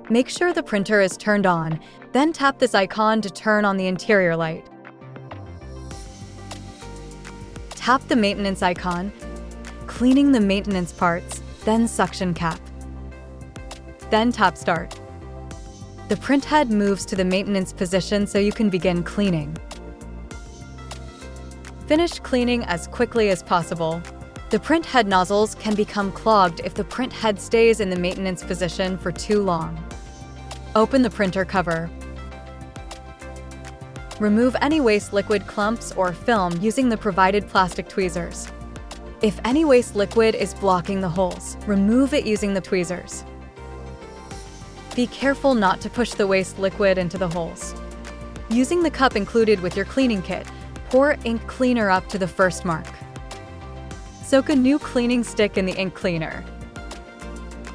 Make sure the printer is turned on, then tap this icon to turn on the interior light. Tap the maintenance icon, cleaning the maintenance parts, then suction cap. Then tap Start. The print head moves to the maintenance position so you can begin cleaning. Finish cleaning as quickly as possible. The print head nozzles can become clogged if the print head stays in the maintenance position for too long. Open the printer cover. Remove any waste liquid clumps or film using the provided plastic tweezers. If any waste liquid is blocking the holes, remove it using the tweezers. Be careful not to push the waste liquid into the holes. Using the cup included with your cleaning kit, pour ink cleaner up to the first mark. Soak a new cleaning stick in the ink cleaner.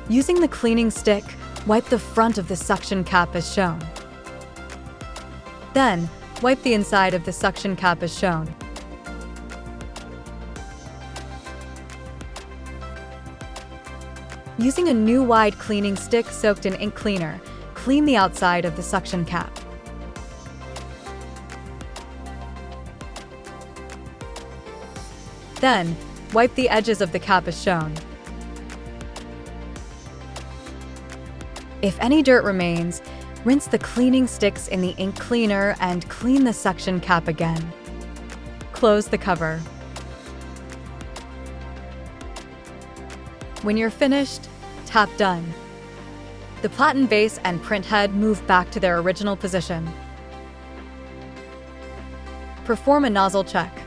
Using the cleaning stick, wipe the front of the suction cap as shown. Then, wipe the inside of the suction cap as shown. Using a new wide cleaning stick soaked in ink cleaner, clean the outside of the suction cap. Then, wipe the edges of the cap as shown. If any dirt remains, rinse the cleaning sticks in the ink cleaner and clean the suction cap again. Close the cover. When you're finished, tap Done. The platen base and print head move back to their original position. Perform a nozzle check.